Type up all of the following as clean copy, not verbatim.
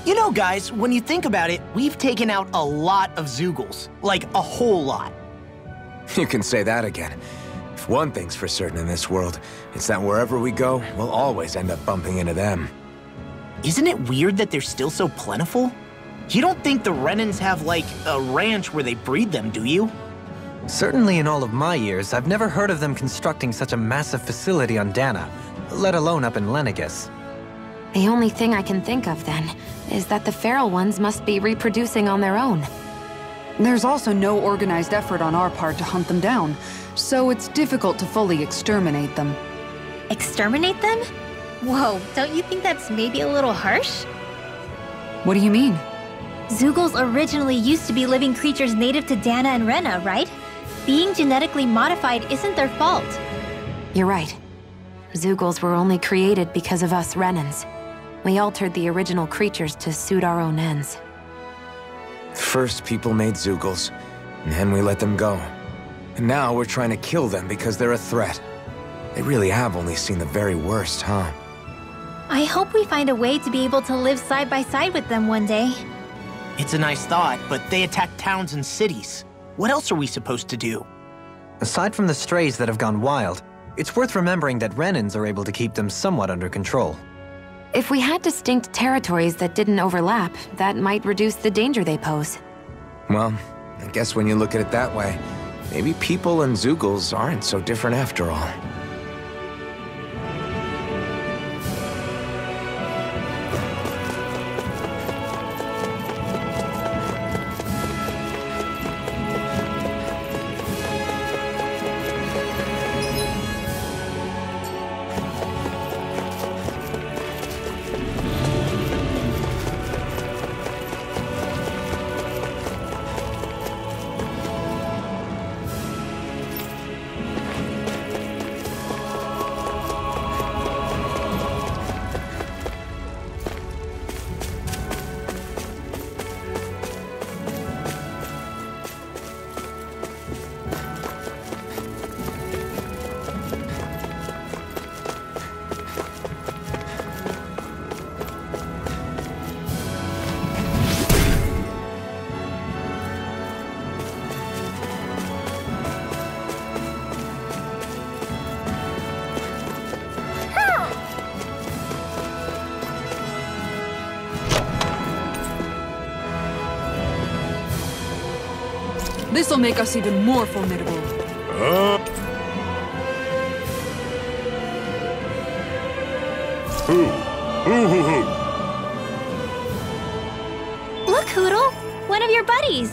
You know, guys, when you think about it, we've taken out a lot of Zoogles. Like, a whole lot. You can say that again. If one thing's for certain in this world, it's that wherever we go, we'll always end up bumping into them. Isn't it weird that they're still so plentiful? You don't think the Renans have, like, a ranch where they breed them, do you? Certainly in all of my years, I've never heard of them constructing such a massive facility on Dana, let alone up in Lenegis. The only thing I can think of, then, is that the feral ones must be reproducing on their own. There's also no organized effort on our part to hunt them down, so it's difficult to fully exterminate them. Exterminate them? Whoa, don't you think that's maybe a little harsh? What do you mean? Zoogles originally used to be living creatures native to Dana and Rena, right? Being genetically modified isn't their fault. You're right. Zoogles were only created because of us Renans. We altered the original creatures to suit our own ends. First, people made Zoogles, and then we let them go. And now we're trying to kill them because they're a threat. They really have only seen the very worst, huh? I hope we find a way to be able to live side by side with them one day. It's a nice thought, but they attack towns and cities. What else are we supposed to do? Aside from the strays that have gone wild, it's worth remembering that Renans are able to keep them somewhat under control. If we had distinct territories that didn't overlap, that might reduce the danger they pose. Well, I guess when you look at it that way, maybe people and Zoogles aren't so different after all. This'll make us even more formidable. Look, Hoodle! One of your buddies!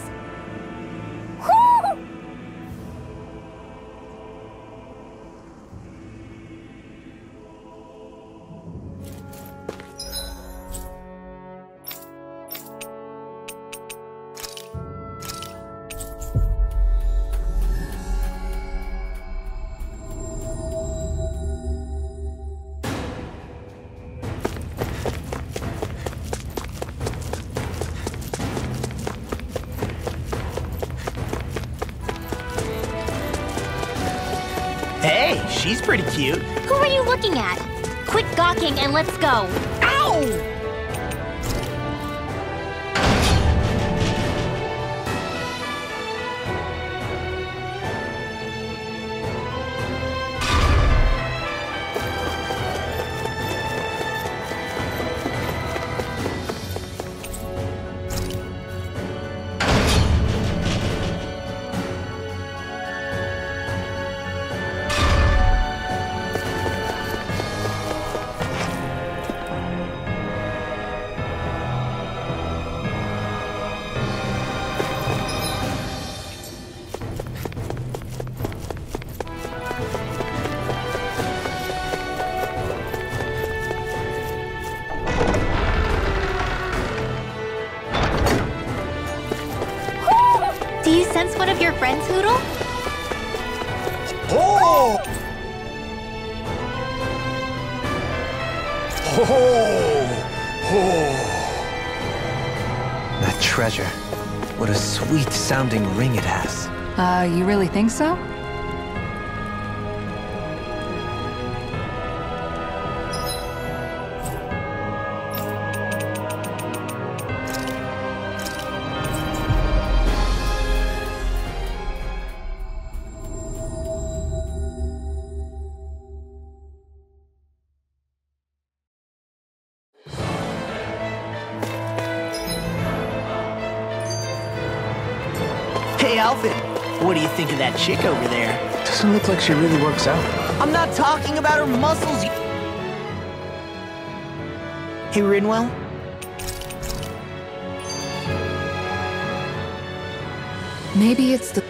Hey, she's pretty cute. Who are you looking at? Quit gawking and let's go. Ow! Do you sense one of your friends, Hoodle? Oh! That treasure. What a sweet-sounding ring it has. You really think so? Hey, Alvin, what do you think of that chick over there? Doesn't look like she really works out. I'm not talking about her muscles. Hey, Rinwell? Maybe it's the...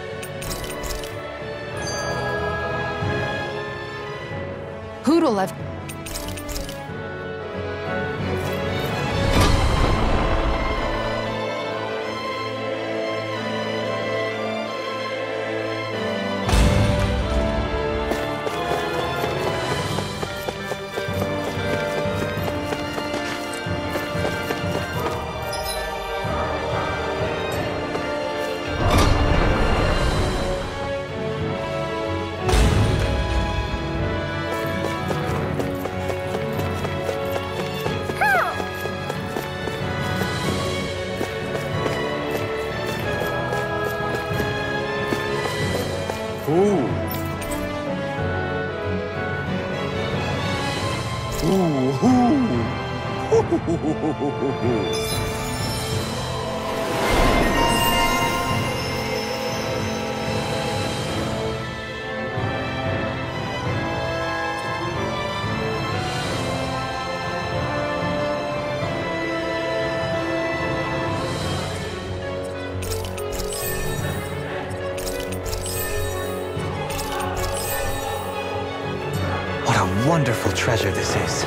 Poodle I've... What a wonderful treasure this is.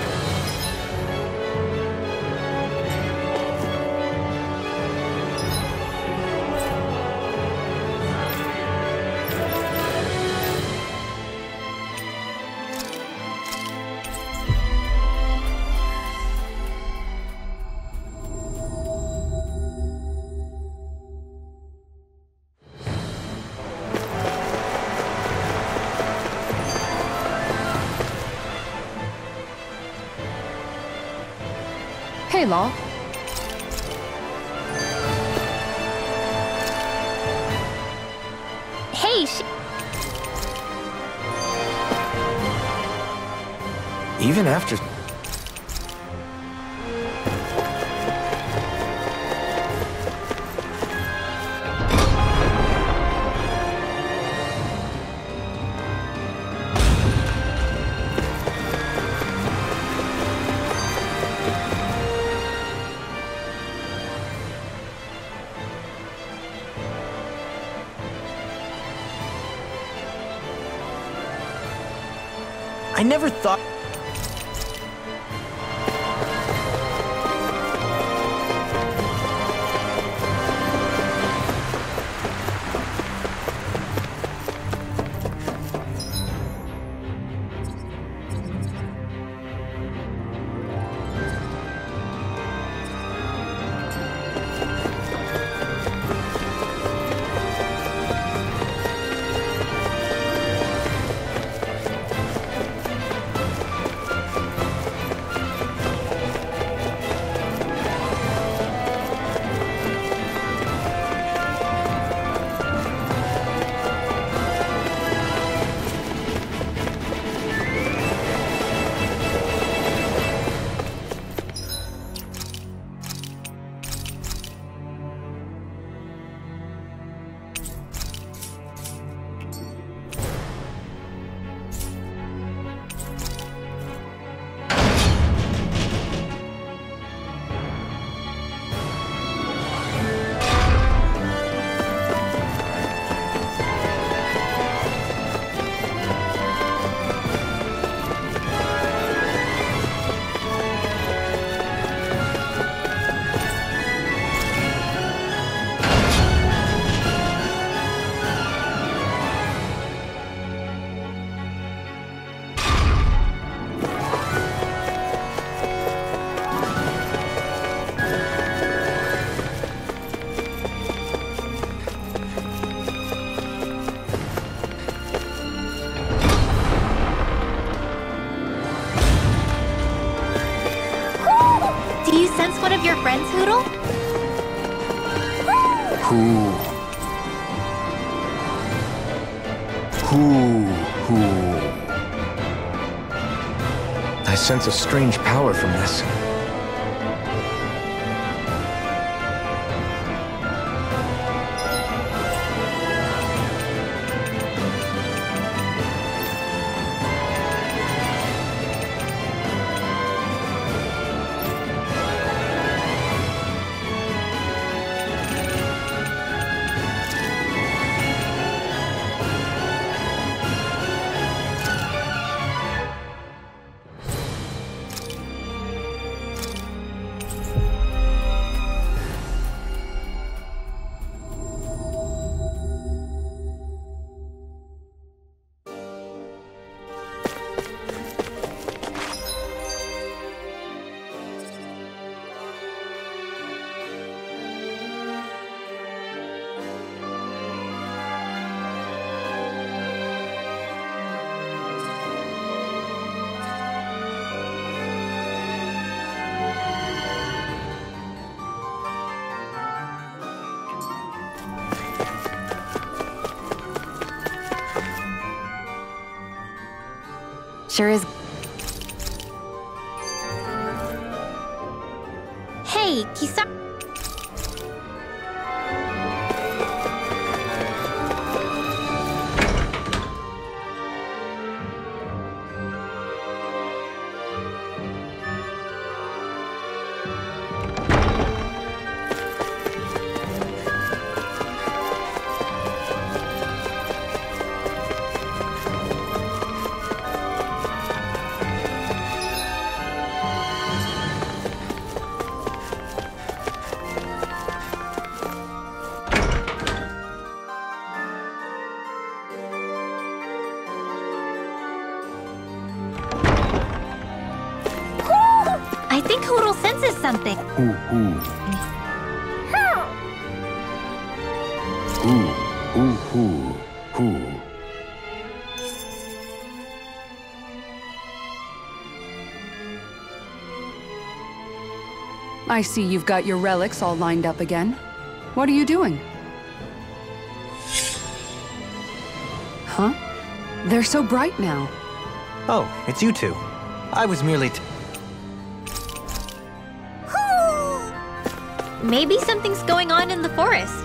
Hey, Law. Hey, Even after... I never thought... do you sense one of your friends, Hoodle? I sense a strange power from this. Sure is. Hey, Kisa. I think Hoodle senses something. I see you've got your relics all lined up again. What are you doing? Huh? They're so bright now. Oh, it's you two. I was merely Maybe something's going on in the forest.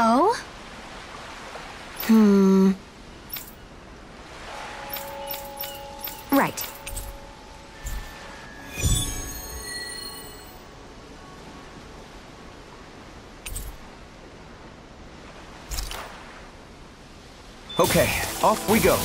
Oh? Right. Okay, off we go.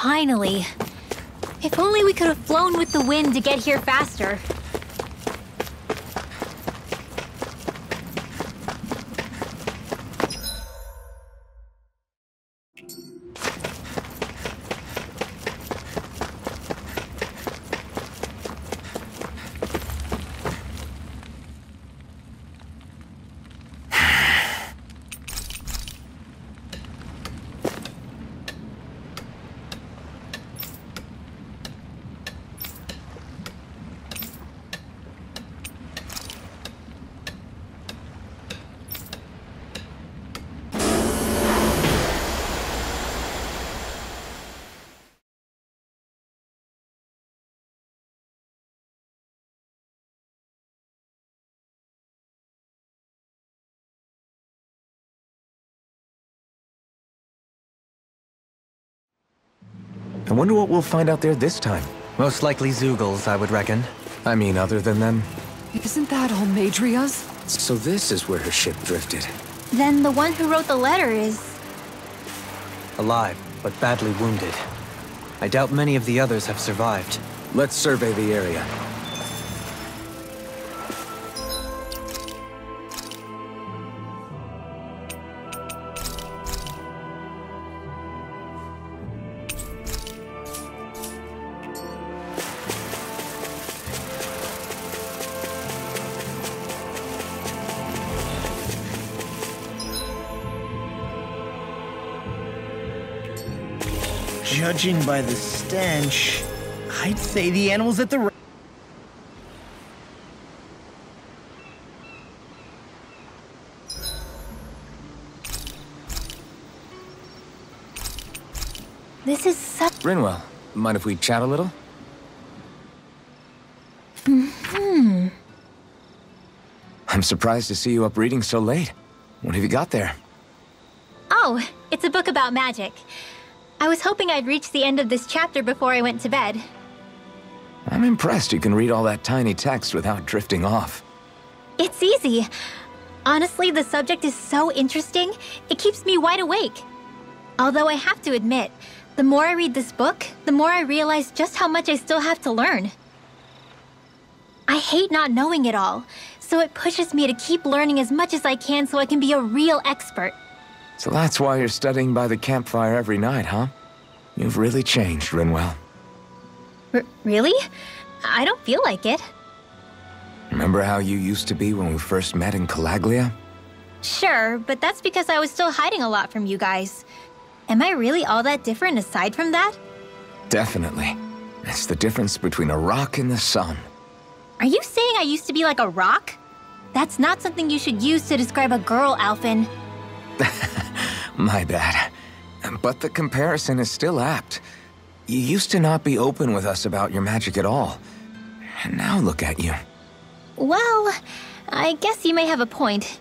Finally. If only we could have flown with the wind to get here faster. I wonder what we'll find out there this time. most likely Zeugles, I would reckon. I mean, other than them. Isn't that all Madria's? So this is where her ship drifted. Then the one who wrote the letter is... Alive, but badly wounded. I doubt many of the others have survived. Let's survey the area. Judging by the stench, I'd say the animals at the... This is such... Rinwell, mind if we chat a little? I'm surprised to see you up reading so late. What have you got there? Oh, it's a book about magic. I was hoping I'd reach the end of this chapter before I went to bed. I'm impressed you can read all that tiny text without drifting off. It's easy. Honestly, the subject is so interesting, it keeps me wide awake. Although I have to admit, the more I read this book, the more I realize just how much I still have to learn. I hate not knowing it all, so it pushes me to keep learning as much as I can so I can be a real expert. So that's why you're studying by the campfire every night, huh? You've really changed, Rinwell. Really? I don't feel like it. Remember how you used to be when we first met in Calaglia? Sure, but that's because I was still hiding a lot from you guys. Am I really all that different aside from that? Definitely. It's the difference between a rock and the sun. Are you saying I used to be like a rock? That's not something you should use to describe a girl, Alphen. My bad. But the comparison is still apt. You used to not be open with us about your magic at all. And now look at you. Well, I guess you may have a point.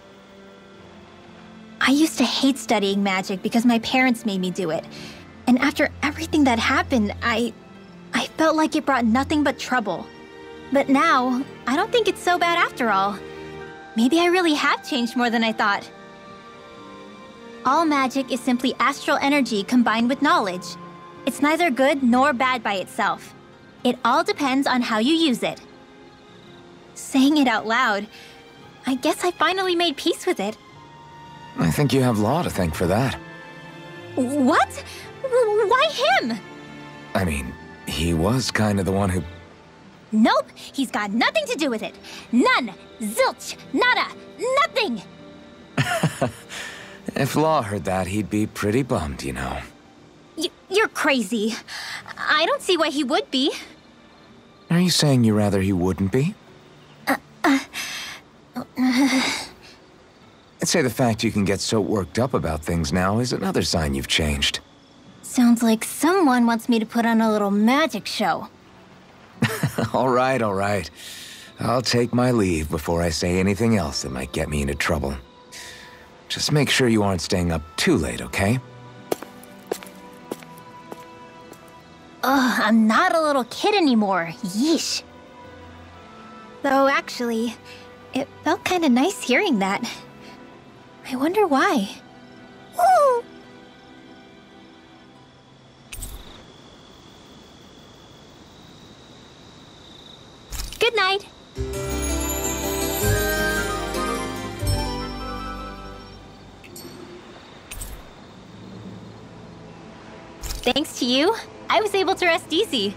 I used to hate studying magic because my parents made me do it. And after everything that happened, I felt like it brought nothing but trouble. But now, I don't think it's so bad after all. Maybe I really have changed more than I thought. All magic is simply astral energy combined with knowledge. It's neither good nor bad by itself. It all depends on how you use it. Saying it out loud, I guess I finally made peace with it. I think you have Law to thank for that. What? Why him? I mean, he was kind of the one who... Nope, he's got nothing to do with it. None. Zilch. Nada. Nothing. If Law heard that, he'd be pretty bummed, you know. You're crazy. I don't see why he would be. Are you saying you rather he wouldn't be? I'd say the fact you can get so worked up about things now is another sign you've changed. Sounds like someone wants me to put on a little magic show. All right, all right. I'll take my leave before I say anything else that might get me into trouble. Just make sure you aren't staying up too late, okay? Ugh, I'm not a little kid anymore. Yeesh. Though, actually, it felt kinda nice hearing that. I wonder why. Woo! Good night. Thanks to you, I was able to rest easy.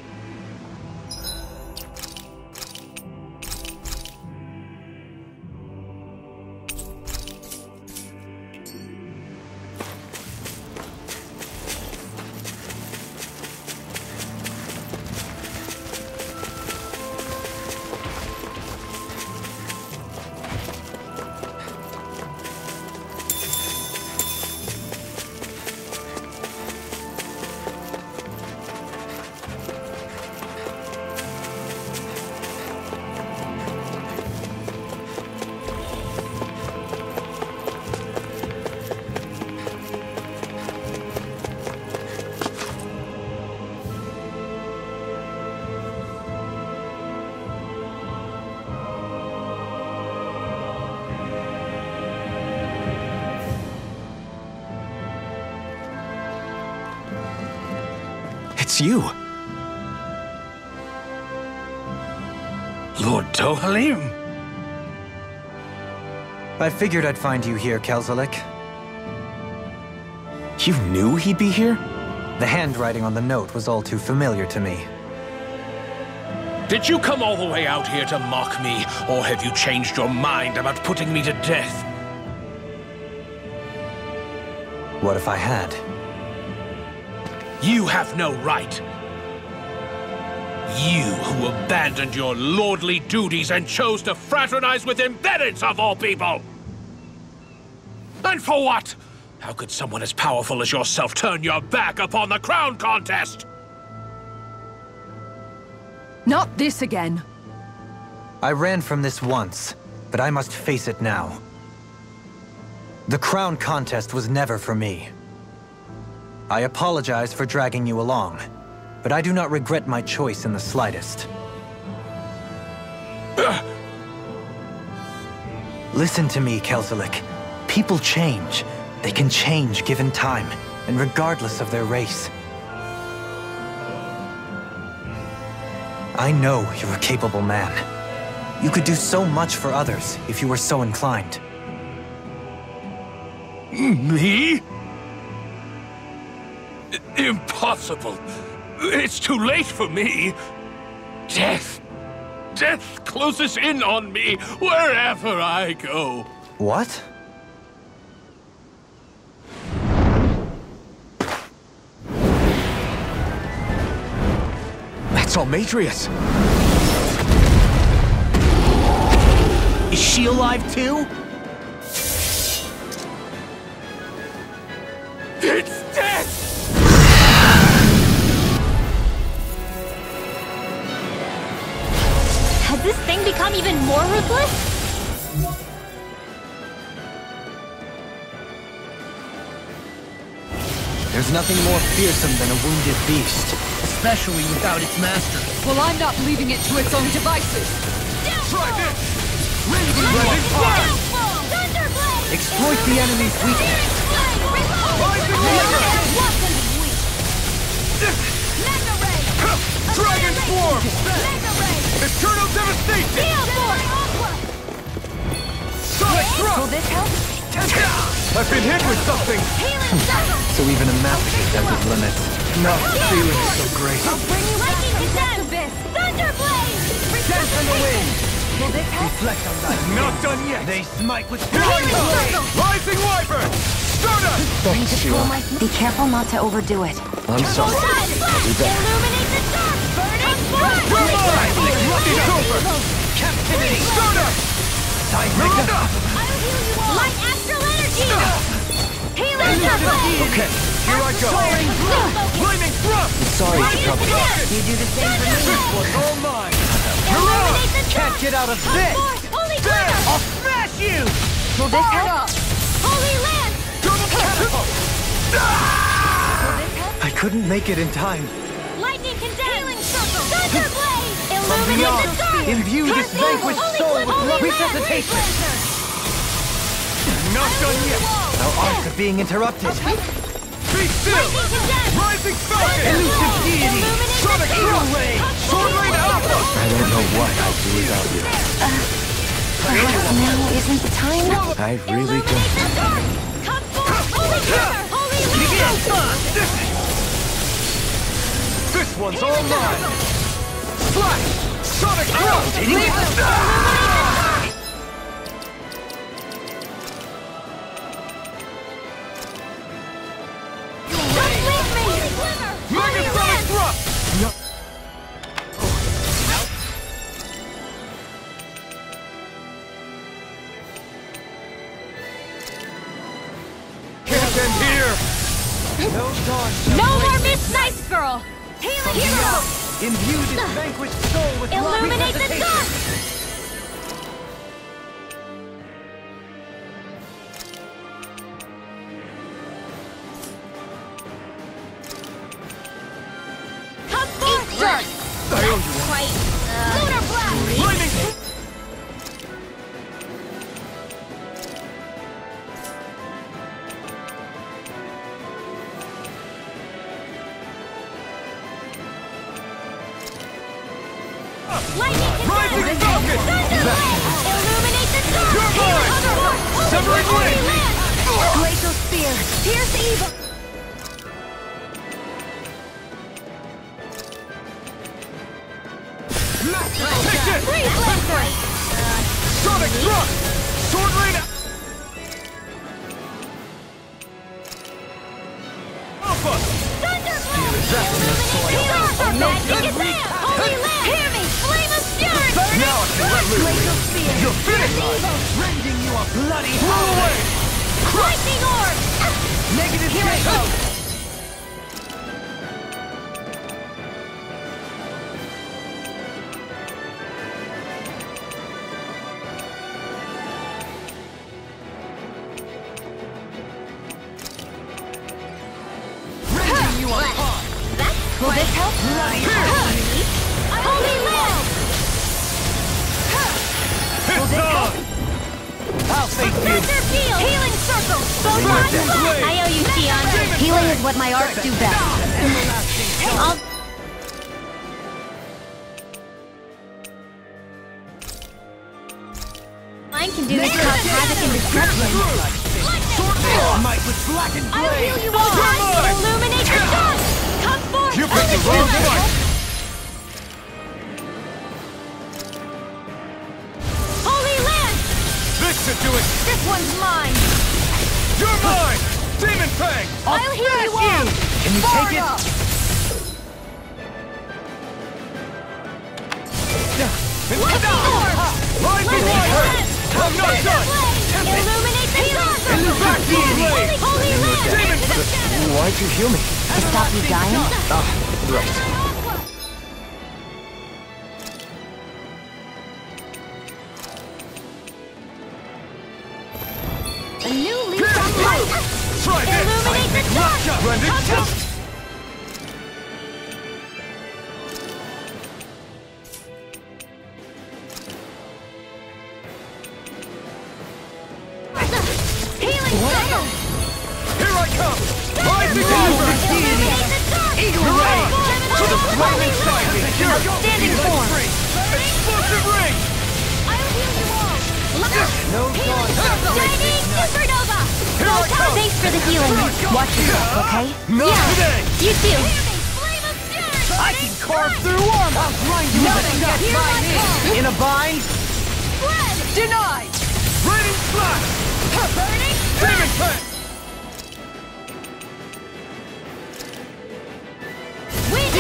It's you. Lord Dohalim? I figured I'd find you here, Kelzelik. You knew he'd be here? The handwriting on the note was all too familiar to me. Did you come all the way out here to mock me, or have you changed your mind about putting me to death? What if I had? You have no right. You who abandoned your lordly duties and chose to fraternize with embeddeds of all people! And for what? How could someone as powerful as yourself turn your back upon the crown contest? Not this again. I ran from this once, but I must face it now. The crown contest was never for me. I apologize for dragging you along, but I do not regret my choice in the slightest. Listen to me, Kelzelik. People change. They can change given time, and regardless of their race. I know you're a capable man. You could do so much for others if you were so inclined. Me? Impossible. It's too late for me. Death. Death closes in on me wherever I go. What? That's Almadrius. Is she alive too? It's death! Has this thing become even more ruthless? There's nothing more fearsome than a wounded beast. Especially without its master. Well, I'm not leaving it to its own devices. Try this! Exploit the enemy's weakness. Dragon Swarm! Eternal Devastation! Sonic Thrust! Will this help? I've been hit with something! So even a masochist has his limits. No, feeling so great. Dance in the wind! Will this help? Reflect on that. Not done yet! They smite with Rising Wyvern! Stardust! Thanks, Sheila. Be careful not to overdo it. I'm sorry. I'll do better. It's over! captivity! Stardust! Miranda! Light astral energy! Okay, here I go! Flaming Thrust! Sorry to trouble you. You do the same for me. This one's all mine! Can't get out of this! Holy There! glitter! I'll smash you! Will this help? Holy lance! Double catapult! I couldn't make it in time. Lightning condemned! Healing circle! Thunder blade! From Illuminate beyond, the dark! imbue this vanquished soul with resuscitation. Not done yet! Our arts are being interrupted. Be still! Rising Falcon! Elusive deity! Sonic Thrust! Sword Lane Alpha! I don't know what I'd do without you. Perhaps now isn't the time? I really Illuminate don't. the dark! Come forth! Holy glitter! Holy lance! This one's all mine! Slash! Sonic Thrust! Megasonic Thrust! Can't end here! No dawn No more Miss Nice Girl! Healing hero! imbue this vanquished soul with Illuminate the resuscitation. dark! Come forth, dark! I owe you one. Quite, Lunar Blast! Lightning! Lightning Rising Falcon! Illuminate the dark! You're mine! Severing Wing! Glacial Spear! Pierce evil! Take it! Freeze Lancer! Sonic Thrust! Sword Rain! Alpha! Thunderblade! Magic is there! Holy Lamp! Hear me! Flame of Fury! Now if you let loose, Glacial Spear! you're finished! Rending you a bloody Blow away! Lightning Orb! negative Here I go! Rending you apart. Will this help? Holy Lamp! It's on! I'll save you. Thunder Field! Healing Circle! Photon Blade! I owe you, Sion. Healing is what my arts do best. I'll... Mine can do this cause havoc and destruction. Might with blackened I'll blade. heal you all! Illuminate the dark! Come forth! You picked the wrong fight! Holy Land! This should do it! This one's mine! You're mine! Demon Fang! I'll heal you all! Can you take it? Lightning Orb! Rising Fire! I'm not done! Illuminate the dark! Blade! Holy Land! Demon Why'd you heal me? To stop you dying? Right. A new leaf on life! Try this! Illuminate the dark! Blended Come Test! Healing Circle! Here I come! Rising Tiger! Illuminate the dark! Eagle Ray! To the flaming side! Here! Standing form! Explosive Ring! I'll heal you all! No Healing Circle! Shining Supernova! Here I come! Thanks for the healing. Watch yourself, okay? Not today! You too! Flame of Fury! I can carve through armor. I'll grind you up and Hear my call! in a bind. Spread! Denied. Raining Slash! Burning! Demon Fang! Wind!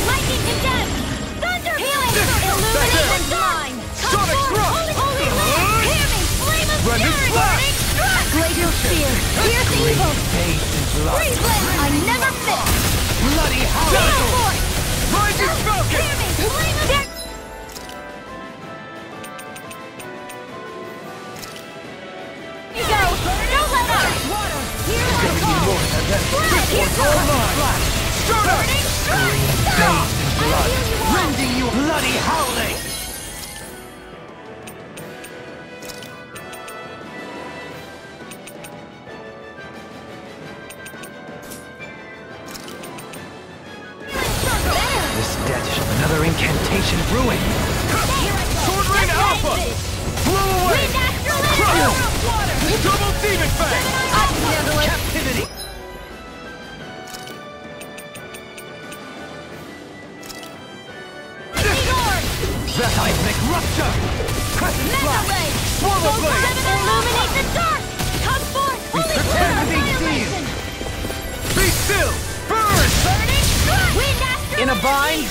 Lightning condemned! Thunder! Healing! Illuminate the dark! Sonic Thrust! Holy Land! Hear me! Flame of Rending Fury! Slash! Glacial Spear! Pierce evil! Face and blood. Freeze Blade! I never miss! Bloody hell. Gale Force! Rising Falcon! Hear me! Flame of Fury! You go! Don't let up! Here I go! Here's All mine! Start up! Rending you bloody howling. This death shall another incantation ruin. Sword Rain Alpha! Blow away! Double Demon Fang! Captivity. Seismic rupture. Crescent flash. Swallow Blade! Illuminate the dark! Come forth! Holy prepare to be annihilation! Be still! Burn! Burning strike! Wind Astral In a bind.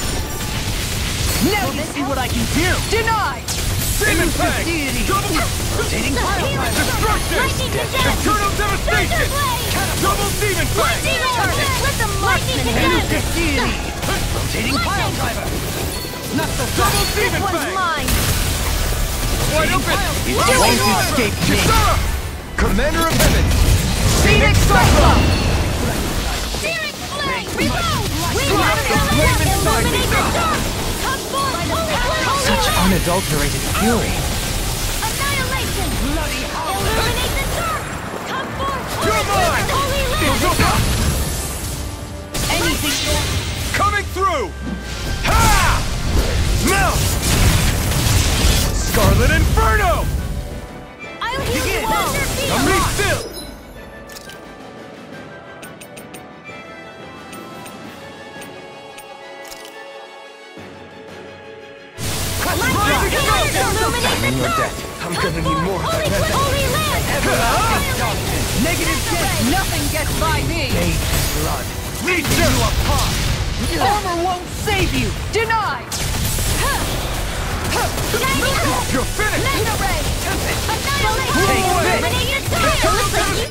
Now you see what I can do. Denied. Demon Fang! Deity. Double Rotating pile driver. Destruction! Lightning condemned! Eternal Devastation! Thunderblade! Double Demon Fang! Lightning Orb! Let the lightning condemned! Deity. Rotating pile driver. Not so Double fast. Demon This one's Fang! mine! Wide open! You won't escape me. Kisara! Commander of Heaven! Phoenix Cyclone. Searing Flame! Reload! Wind Astral! Illuminate the dark! Come forth! Holy Such Land! unadulterated fury. Annihilation! Bloody hell. Illuminate the dark! Come forth! You're mine! Holy Land! Anything. Coming through! Ha! Now! I'm in your debt. I'm gonna need more. Holy land! Negative death, nothing gets by me! Made blood. Me too! Armor won't save you! Denied! You're finished! Mega ray! Annihilate! Take this! Eliminate your target!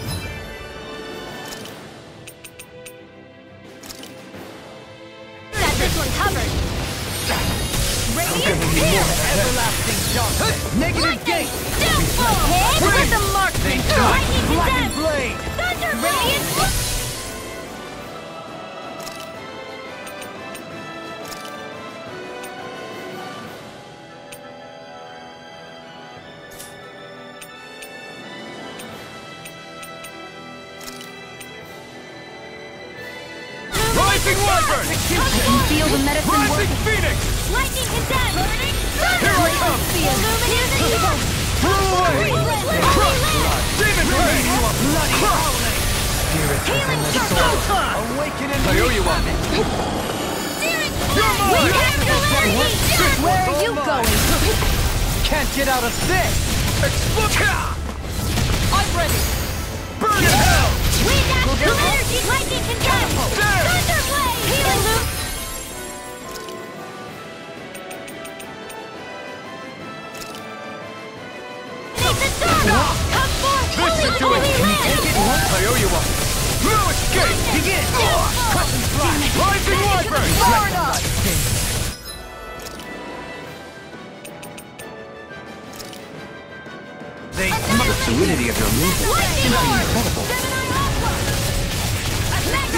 Got this one covered. Radiant here! Everlasting darkness. Negative gate! Downfall! With the marksman! Lightning condemned! Blade. Thunder Radiant! Rising Wyvern! You feel the medicine Rising working? Phoenix! Lightning condemned! Burning! Here I come! Illuminate the evil! Throw away! Holy land! Demon Ray! Healing circle! Awaken and I owe you one. We have duality! Where are you going? can't get out of this. Explode! I'm ready! Burn in hell! We natural energy! Lightning condemned! There! Thunderblade! Healing loop! Come forth! Listen to it! I owe you one. No escape! Begin. Cut and slash. Rising Wyvern! Far enough! They The fluidity of your movement. Lightning orb!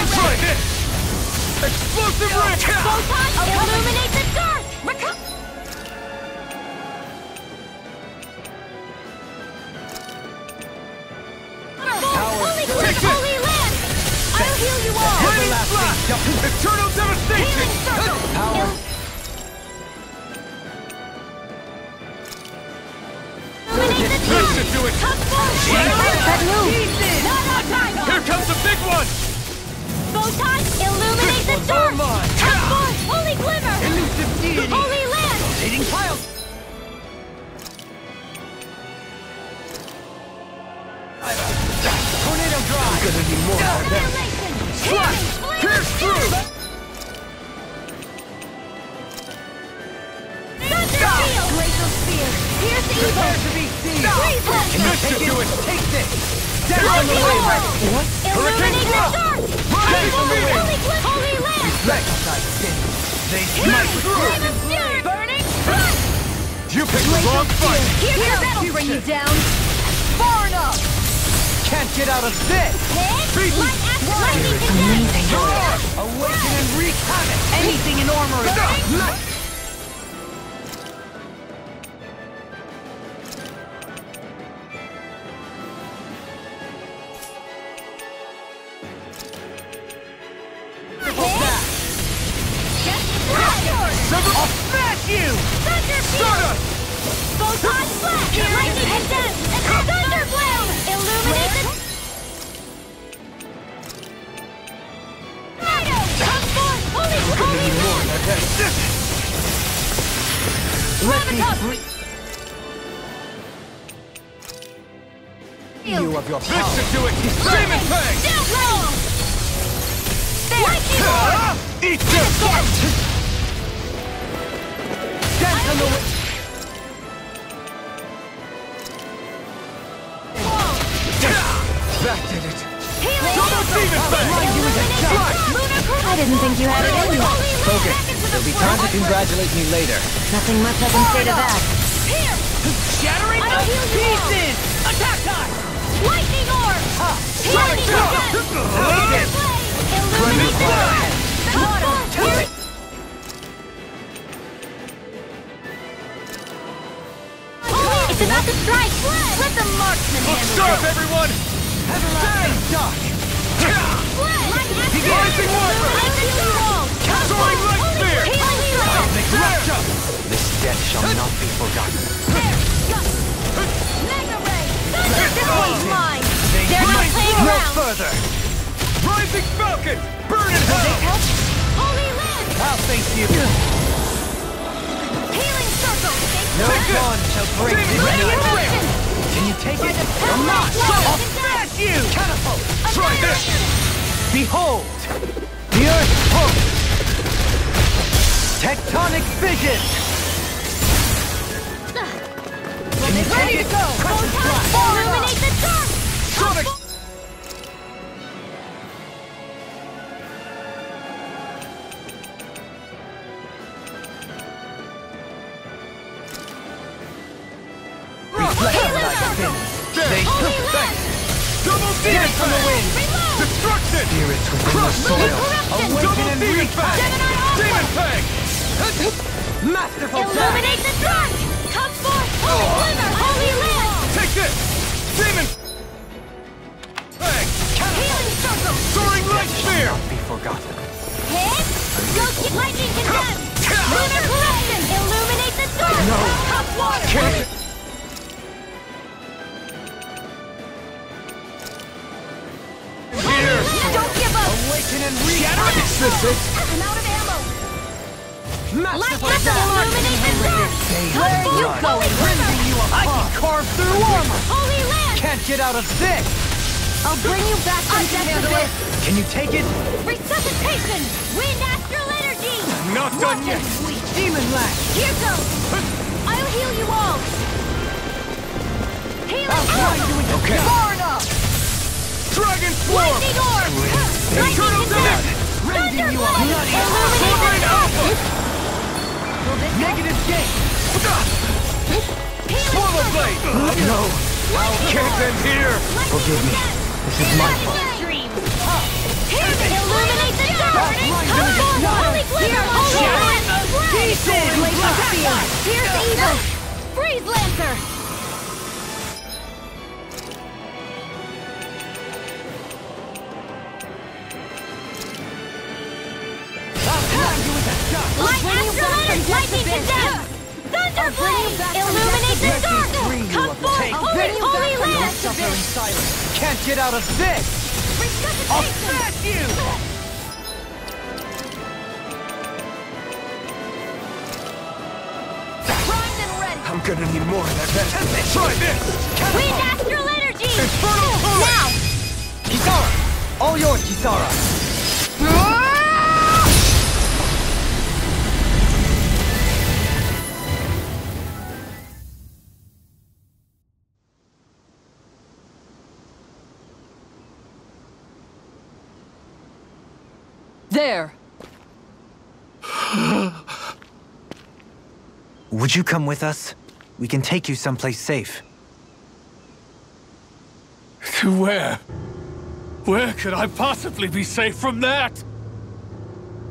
Try this! Explosive ring! Photon illuminate the dark! Holy cliff, holy land! I'll heal you all! Raining blast! Eternal devastation! Healing circle! Illuminate the dark! Listen to it! Come forth! That move! Not our time! Here comes the big one! Photon illuminate the dark! Come forth! Holy glimmer! elusive deity. Holy land! Rotating piles. Tornado drive. Gonna need more. Annihilation! Healing! Pierce through! Thunder field! Glacial spear! Pierce evil! Prepare to be seen. Freeze them! Listen to it! Take this. Down on the Lightning way. orb! Illuminate the dark! Rising Holy Phoenix! cliff, holy land! Recognize sin. They Healing! smite Flame of fury! Burning! Run! You picked the wrong fight! Here That'll bring you down! Far enough! Can't get out of this. Hit! Light after lightning condemned! Awaken and wreak havoc. Anything in armor is up! I'll smash you. Thunder field! Photon flash! Lightning condemned! And thunder blade! Illuminate the... Tornado! Come forth! Holy land! Let me free you of your power. Listen to it! Demon Fang! Down low! Lightning orb! Eat this! Dance on the way. That did it. Healing! Demon Fang! I didn't think you had it in you. Focus. There'll be time to congratulate me later. Nothing much I can say to that. Here! Shattering I'll of heal you all. pieces! Attack time! Lightning orb! Healing condemned! Thunder blade! Illuminate the dark! Water! Here! It's about to strike! Let the marksman Look handle sharp, it! everyone! Everlasting dark. Rising Wyvern! I'll heal you all! Soaring Light Spear! Holy land! This death shall not be forgotten. Mega ray! Thunder! This one's mine! They're not playing No around! further. Rising Falcon! Burn in hell! Holy land! I'll face you. Healing circle! one shall break this night. Can you take it? You're not! I'll smash you! Catapult! Try this! Behold! The Earth's hook! Tectonic fission! Can you take it? Crescent flash! Illuminate the dark! Sonic! They Double demon from the wind! Destruction! Spirits within the soil! Awaken Double and demon reach back! Demon Fang! Masterful Illuminate the dark! Come forth! Holy glimmer! Holy land! Take this! Demon Fang! Healing circle! Soaring light sphere! Be forgotten. Hit! Ghost lightning condemned! Lunar corruption! Illuminate the dark! No. Cup water! Can't. Here! Don't give up! Awaken and reach back! I'm out of ammo! Masterful Light dash! illuminate the dark! Where are you going? Rending you I apart! Carve through armor! Holy land! Can't get out of this! I'll bring you back from death to this! Can you take it? Resuscitation! Wind astral energy! Not done yet! Demon lash! Here goes! I'll heal you all! Healing Outline you into Okay. Far enough! Dragon Swarm! Lightning orb! Lightning Turtle condemned! Rending you Thunderblade! apart! Soaring Illuminate Alpha! Negative gate! Swallow Blade! No! Can't end here! Forgive me. This is my fault. Illuminate the dark! Come forth! Holy glimmer! Holy land! Pieces! Pierce evil! Freeze Lancer! Light astral energy! Lightning condemned! Thunderblade! Illuminate the dark! Come forth! Holy land! Suffering silence. Can't get out of this! I'll smash you! Primed and ready! I'm gonna need more of that medicine. Try this! Wind astral energy! Infernal Torrent! Now! Kisara! All yours, Kisara! There! Would you come with us? We can take you someplace safe. To where? Where could I possibly be safe from that?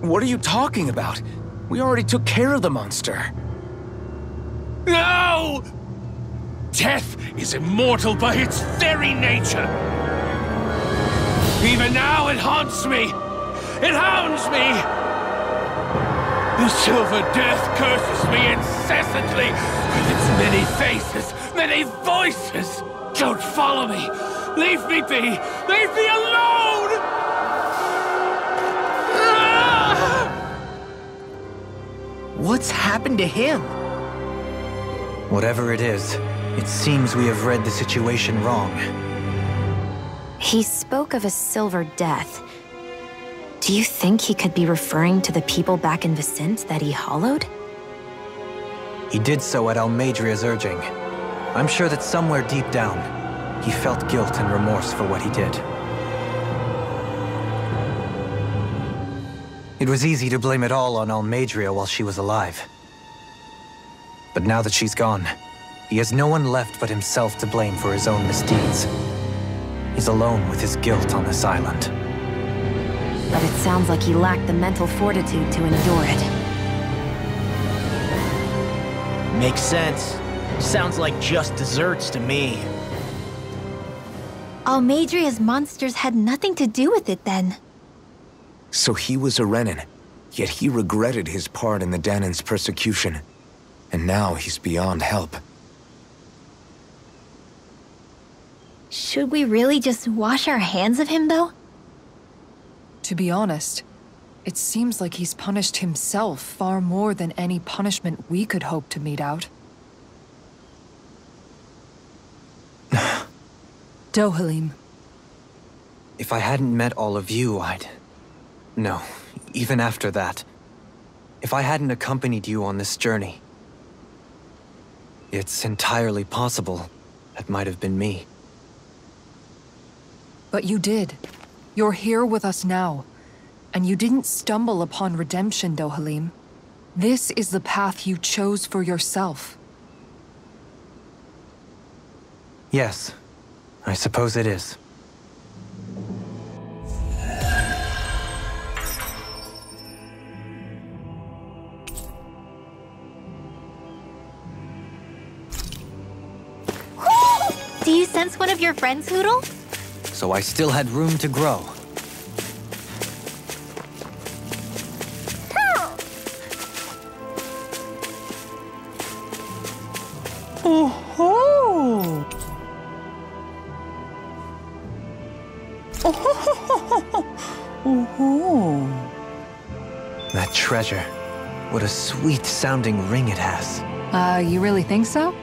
What are you talking about? We already took care of the monster. No! Death is immortal by its very nature. Even now it haunts me. It hounds me. The Silver Death curses me incessantly with its many faces, many voices. Don't follow me. Leave me be. Leave me alone. What's happened to him? Whatever it is, it seems we have read the situation wrong. He spoke of a silver death. Do you think he could be referring to the people back in Vicente that he hollowed? He did so at Almadria's urging. I'm sure that somewhere deep down, he felt guilt and remorse for what he did. It was easy to blame it all on Almadria while she was alive. But now that she's gone, he has no one left but himself to blame for his own misdeeds. He's alone with his guilt on this island. But it sounds like he lacked the mental fortitude to endure it. Makes sense. Sounds like just desserts to me. Almadria's monsters had nothing to do with it then. So he was a Renin, yet he regretted his part in the Danan's persecution. And now he's beyond help. Should we really just wash our hands of him, though? To be honest, it seems like he's punished himself far more than any punishment we could hope to mete out. Dohalim. If I hadn't met all of you, No, even after that. If I hadn't accompanied you on this journey, it's entirely possible that might have been me. But you did. You're here with us now. And you didn't stumble upon redemption, Dohalim. This is the path you chose for yourself. Yes, I suppose it is. Do you sense one of your friends, Hoodle? So I still had room to grow. Oh-ho! Oh-ho! That treasure. What a sweet-sounding ring it has. You really think so?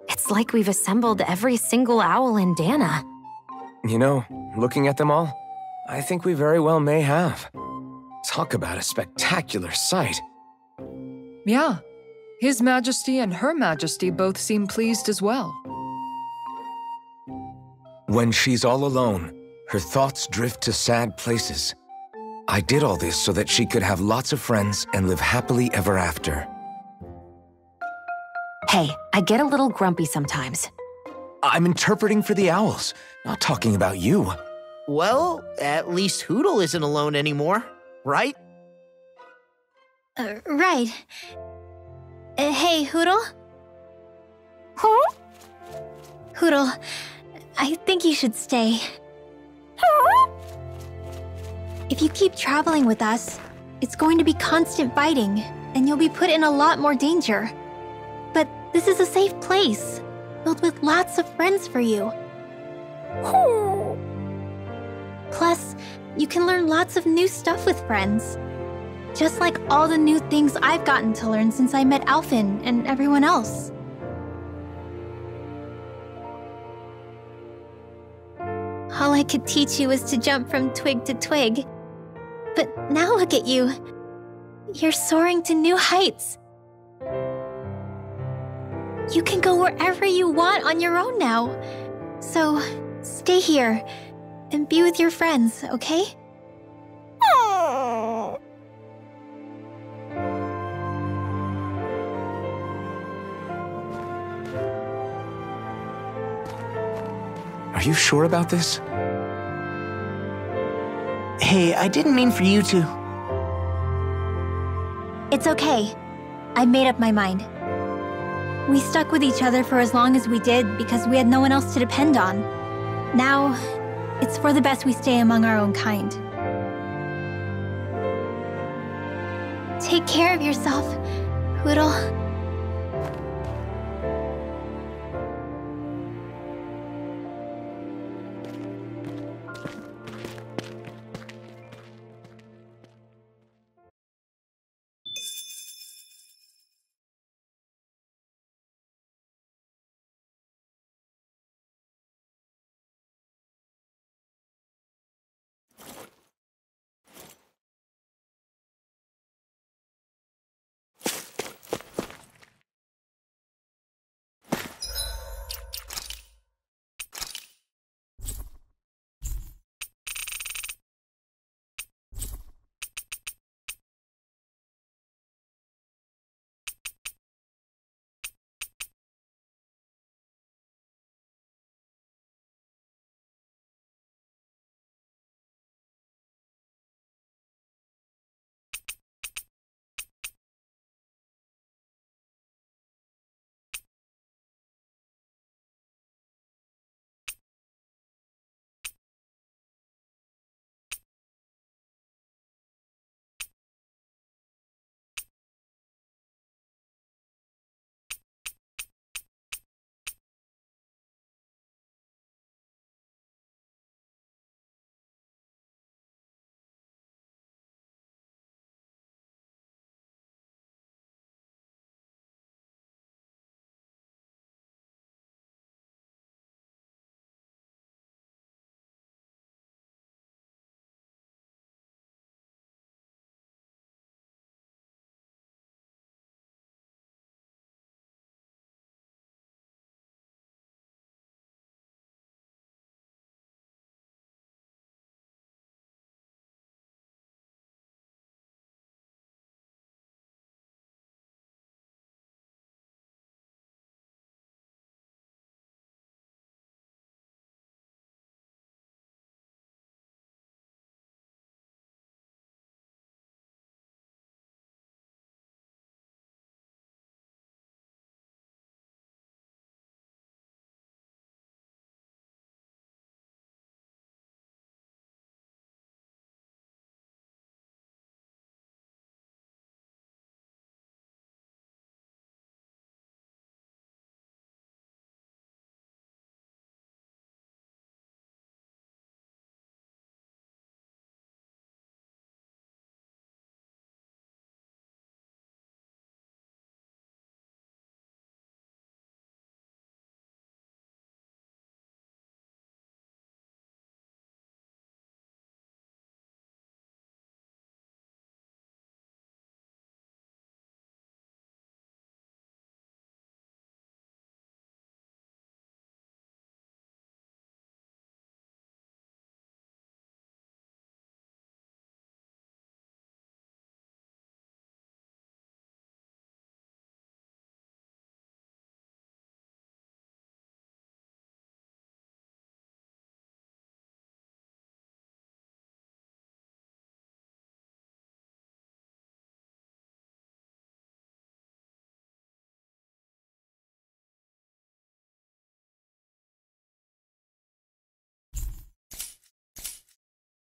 It's like we've assembled every single owl in Dana. You know, looking at them all, I think we very well may have. Talk about a spectacular sight. Yeah. His Majesty and Her Majesty both seem pleased as well. When she's all alone, her thoughts drift to sad places. I did all this so that she could have lots of friends and live happily ever after. Hey, I get a little grumpy sometimes. I'm interpreting for the owls, not talking about you. Well, at least Hoodle isn't alone anymore, right? Right. Hey, Hoodle? Huh? Hoodle, I think you should stay. If you keep traveling with us, it's going to be constant fighting, and you'll be put in a lot more danger. But this is a safe place, filled with lots of friends for you. Plus, you can learn lots of new stuff with friends. Just like all the new things I've gotten to learn since I met Alphen and everyone else. All I could teach you is to jump from twig to twig. But now look at you. You're soaring to new heights. You can go wherever you want on your own now. So, stay here and be with your friends, okay? Are you sure about this? Hey, I didn't mean for you to... It's okay. I made up my mind. We stuck with each other for as long as we did because we had no one else to depend on. Now, it's for the best we stay among our own kind. Take care of yourself, Hoodle.